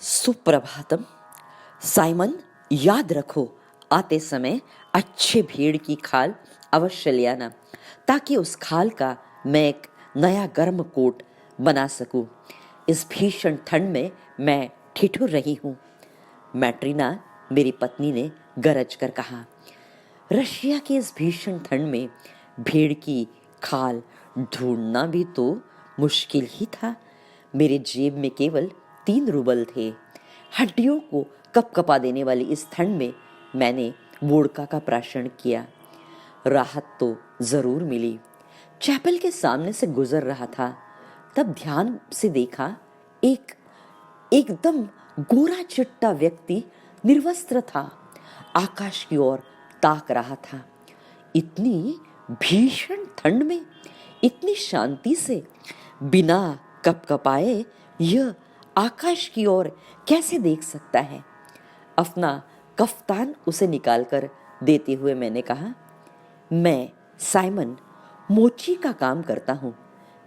Suprabhatam. Simon, याद रखो, आते समय अच्छे भेड़ की खाल अवश्य ले आना, ताकि उस खाल का मैं एक नया गर्म कोट बना सकूं। इस भीषण ठंड में मैं ठिठुर रही हूँ। मैट्रिना, मेरी पत्नी ने गरज कर कहा। रशिया की इस भीषण ठंड में भेड़ की खाल ढूंढना भी तो मुश्किल ही था। मेरे जेब में केवल 3 रूबल थे। हड्डियों को कपकपा देने वाली इस ठंड में मैंने वोडका का प्राशन किया। राहत तो जरूर मिली। चैपल के सामने से गुजर रहा था, तब ध्यान से देखा, एक एकदम गोरा चिट्टा व्यक्ति निर्वस्त्र था, आकाश की ओर ताक रहा था। इतनी भीषण ठंड में इतनी शांति से बिना कपकपाए यह आकाश की ओर कैसे देख सकता है? अपना कफ्तान उसे निकालकर देते हुए मैंने कहा, मैं साइमन मोची का काम करता हूँ।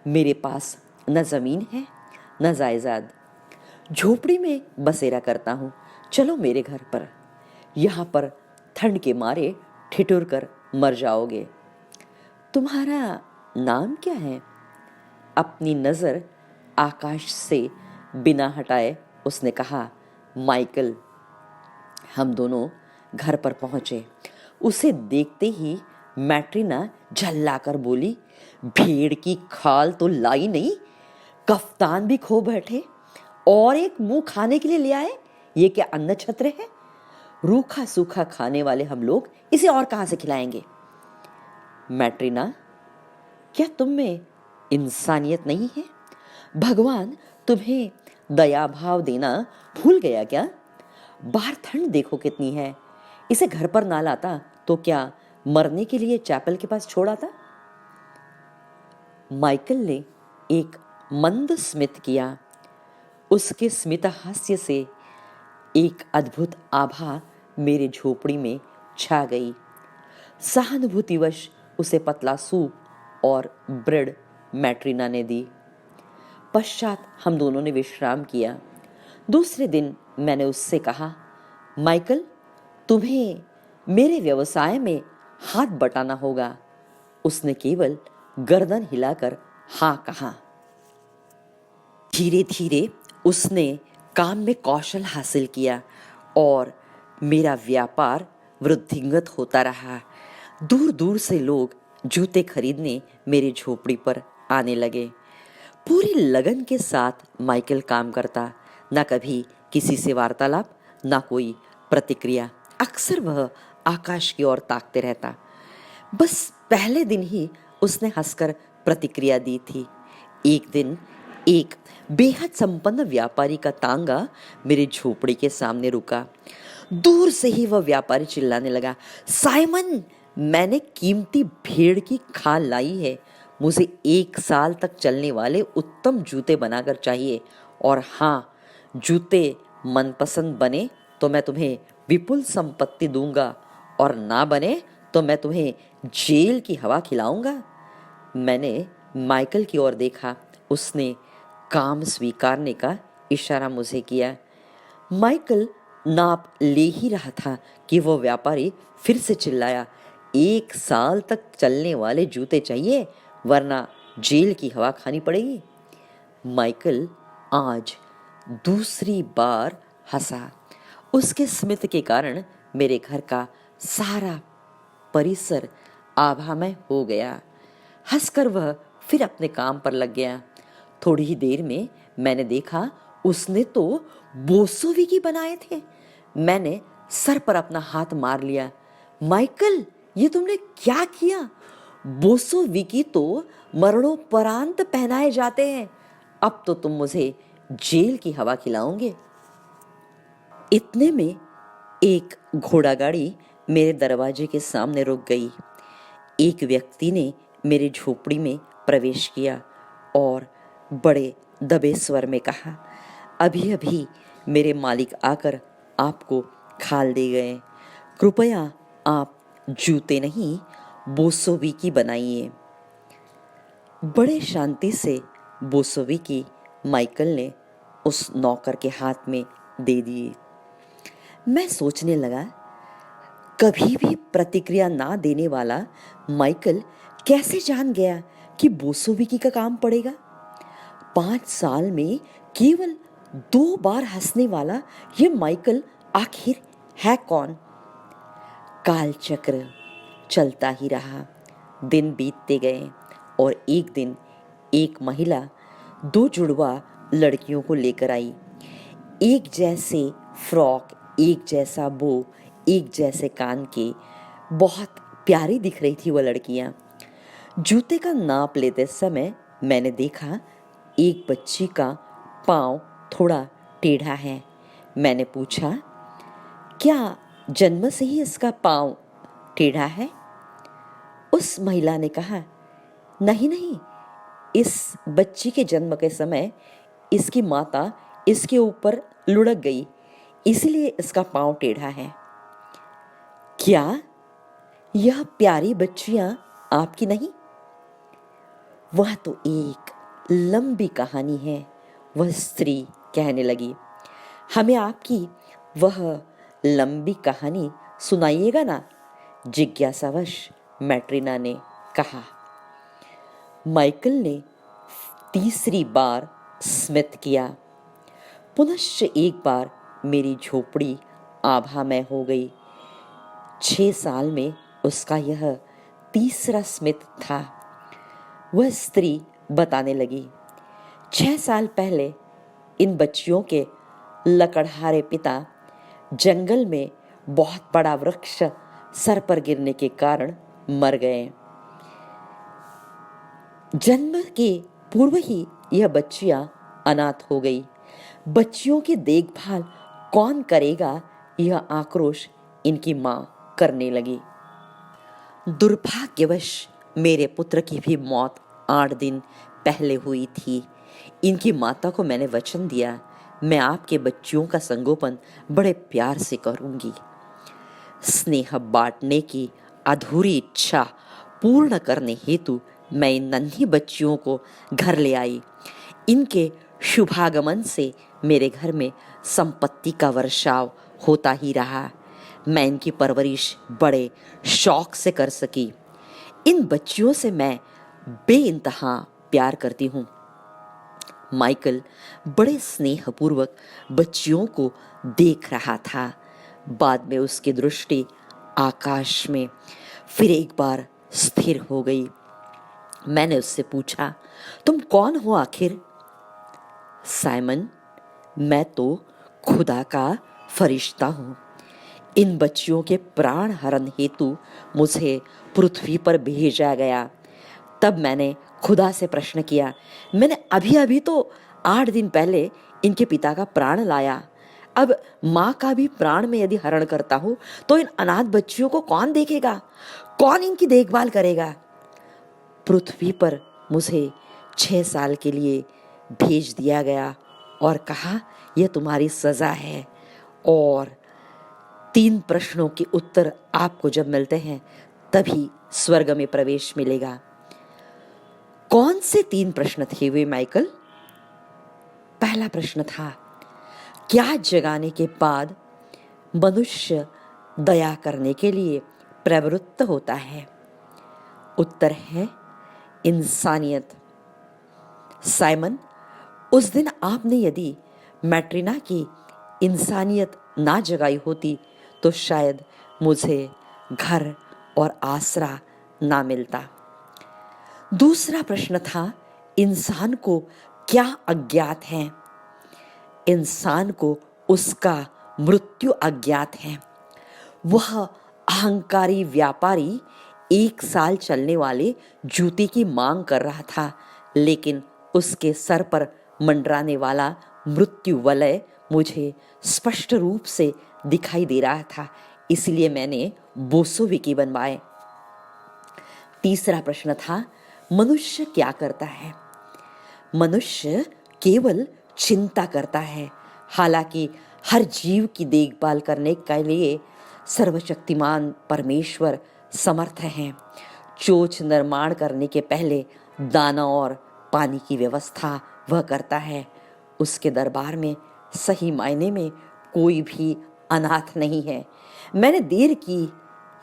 मेरे पास न जमीन है न जायदाद। झोपड़ी में बसेरा करता हूँ। चलो मेरे घर पर। यहाँ पर ठंड के मारे ठिठुर कर मर जाओगे। तुम्हारा नाम क्या है? अपनी नजर आकाश से बिना हटाए उसने कहा, माइकल। हम दोनों घर पर पहुंचे। उसे देखते ही मैट्रिना झल्लाकर बोली, भेड़ की खाल तो लाई नहीं, कफ्तान भी खो बैठे और एक मुंह खाने के लिए ले आए। ये क्या अन्न छत्र है? रूखा सूखा खाने वाले हम लोग इसे और कहां से खिलाएंगे? मैट्रिना, क्या तुम में इंसानियत नहीं है? भगवान तुम्हें दया भाव देना भूल गया क्या? बाहर ठंड देखो कितनी है। इसे घर पर ना लाता तो क्या मरने के लिए चैपल के पास छोड़ा था? माइकल ने एक मंद स्मित किया। उसके स्मित हास्य से एक अद्भुत आभा मेरे झोपड़ी में छा गई। सहानुभूतिवश उसे पतला सूप और ब्रेड मैट्रिना ने दी। पश्चात हम दोनों ने विश्राम किया। दूसरे दिन मैंने उससे कहा, माइकल, तुम्हें मेरे व्यवसाय में हाथ बटाना होगा। उसने केवल गर्दन हिलाकर हाँ कहा। धीरे धीरे उसने काम में कौशल हासिल किया और मेरा व्यापार वृद्धिंगत होता रहा। दूर दूर से लोग जूते खरीदने मेरी झोपड़ी पर आने लगे। पूरी लगन के साथ माइकल काम करता। ना कभी किसी से वार्तालाप, ना कोई प्रतिक्रिया। अक्सर वह आकाश की ओर ताकते रहता। बस पहले दिन ही उसने हंसकर प्रतिक्रिया दी थी। एक दिन एक बेहद संपन्न व्यापारी का तांगा मेरे झोपड़ी के सामने रुका। दूर से ही वह व्यापारी चिल्लाने लगा, साइमन, मैंने कीमती भेड़ की खाल लाई है। मुझे 1 साल तक चलने वाले उत्तम जूते बनाकर चाहिए। और हाँ, जूते मनपसंद बने तो मैं तुम्हें विपुल संपत्ति दूंगा, और ना बने तो मैं तुम्हें जेल की हवा खिलाऊंगा। मैंने माइकल की ओर देखा। उसने काम स्वीकारने का इशारा मुझे किया। माइकल नाप ले ही रहा था कि वो व्यापारी फिर से चिल्लाया, 1 साल तक चलने वाले जूते चाहिए, वरना जेल की हवा खानी पड़ेगी। माइकल आज दूसरी बार हंसा। उसके स्मित के कारण मेरे घर का सारा परिसर आभामय हो गया। हंसकर वह फिर अपने काम पर लग गया। थोड़ी ही देर में मैंने देखा, उसने तो बोसोविकी बनाए थे। मैंने सर पर अपना हाथ मार लिया। माइकल, ये तुमने क्या किया? बोसोविकी तो मरणोपरांत पहनाए जाते हैं। अब तो तुम मुझे जेल की हवा खिलाओगे। इतने में एक घोड़ा गाड़ी मेरे दरवाजे के सामने रुक गई। एक व्यक्ति ने मेरे झोपड़ी में प्रवेश किया और बड़े दबे स्वर में कहा, अभी अभी मेरे मालिक आकर आपको खाल दे गए। कृपया आप जूते नहीं, बोसोविकी बनाइए। बड़े शांति से बोसोविकी माइकल ने उस नौकर के हाथ में दे दिए। मैं सोचने लगा, कभी भी प्रतिक्रिया ना देने वाला माइकल कैसे जान गया कि बोसोविकी का काम पड़ेगा। 5 साल में केवल 2 बार हंसने वाला ये माइकल आखिर है कौन? कालचक्र चलता ही रहा। दिन बीतते गए और एक दिन एक महिला 2 जुड़वा लड़कियों को लेकर आई। एक जैसे फ्रॉक, एक जैसा बो, एक जैसे कान के, बहुत प्यारी दिख रही थी वह लड़कियां। जूते का नाप लेते समय मैंने देखा एक बच्ची का पाँव थोड़ा टेढ़ा है। मैंने पूछा, क्या जन्म से ही इसका पाँव टेढ़ा है? उस महिला ने कहा, नहीं नहीं, इस बच्ची के जन्म के समय इसकी माता इसके ऊपर लुढ़क गई, इसीलिए इसका पाँव टेढ़ा है। क्या यह प्यारी बच्चियां आपकी नहीं? वह तो एक लंबी कहानी है, वह स्त्री कहने लगी। हमें आपकी वह लंबी कहानी सुनाइएगा ना? जिज्ञासावश मैट्रिना ने कहा। माइकल ने तीसरी बार स्मित किया। पुनश्च एक बार मेरी झोपड़ी आभामय हो गई। 6 साल में उसका यह तीसरा स्मित था। वह स्त्री बताने लगी, 6 साल पहले इन बच्चियों के लकड़हारे पिता जंगल में बहुत बड़ा वृक्ष सर पर गिरने के कारण मर गए। जन्म के पूर्व ही यह बच्चियां अनाथ हो गई। बच्चियों की देखभाल कौन करेगा, यह आक्रोश इनकी मां करने लगी। दुर्भाग्यवश मेरे पुत्र की भी मौत 8 दिन पहले हुई थी। इनकी माता को मैंने वचन दिया, मैं आपके बच्चियों का संगोपन बड़े प्यार से करूंगी। स्नेह बांटने की अधूरी इच्छा पूर्ण करने हेतु मैं इन नन्ही बच्चियों को घर ले आई। इनके शुभागमन से मेरे घर में संपत्ति का वर्षाव होता ही रहा। मैं इनकी परवरिश बड़े शौक से कर सकी। इन बच्चियों से मैं बेइंतहा प्यार करती हूँ। माइकल बड़े स्नेहपूर्वक बच्चियों को देख रहा था। बाद में उसकी दृष्टि आकाश में फिर एक बार स्थिर हो गई। मैंने उससे पूछा, तुम कौन हो आखिर? साइमन, मैं तो खुदा का फरिश्ता हूँ। इन बच्चियों के प्राण हरण हेतु मुझे पृथ्वी पर भेजा गया। तब मैंने खुदा से प्रश्न किया, मैंने अभी अभी तो 8 दिन पहले इनके पिता का प्राण लाया। अब माँ का भी प्राण में यदि हरण करता हूँ तो इन अनाथ बच्चियों को कौन देखेगा, कौन इनकी देखभाल करेगा? पृथ्वी पर मुझे 6 साल के लिए भेज दिया गया और कहा, यह तुम्हारी सजा है और 3 प्रश्नों के उत्तर आपको जब मिलते हैं तभी स्वर्ग में प्रवेश मिलेगा। कौन से 3 प्रश्न थे वे माइकल? पहला प्रश्न था, क्या जगाने के बाद मनुष्य दया करने के लिए प्रवृत्त होता है? उत्तर है इंसानियत। साइमन, उस दिन आपने यदि मैट्रिना की इंसानियत ना जगाई होती तो शायद मुझे घर और आसरा ना मिलता। दूसरा प्रश्न था, इंसान को क्या अज्ञात है? इंसान को उसका मृत्यु अज्ञात है। वह अहंकारी व्यापारी 1 साल चलने वाले जूते की मांग कर रहा था, लेकिन उसके सर पर मंडराने वाला मृत्यु वलय मुझे स्पष्ट रूप से दिखाई दे रहा था, इसलिए मैंने बोसोविकी बनवाए। तीसरा प्रश्न था, मनुष्य क्या करता है? मनुष्य केवल चिंता करता है। हालांकि हर जीव की देखभाल करने के लिए सर्वशक्तिमान परमेश्वर समर्थ हैं। चोंच निर्माण करने के पहले दाना और पानी की व्यवस्था वह करता है। उसके दरबार में सही मायने में कोई भी अनाथ नहीं है। मैंने देर की,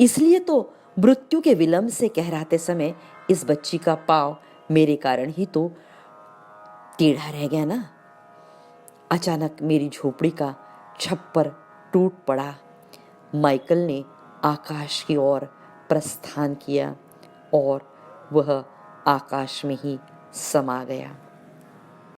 इसलिए तो मृत्यु के विलंब से कहराते समय इस बच्ची का पाँव मेरे कारण ही तो टेढ़ा रह गया ना। अचानक मेरी झोपड़ी का छप्पर टूट पड़ा। माइकल ने आकाश की ओर प्रस्थान किया और वह आकाश में ही समा गया।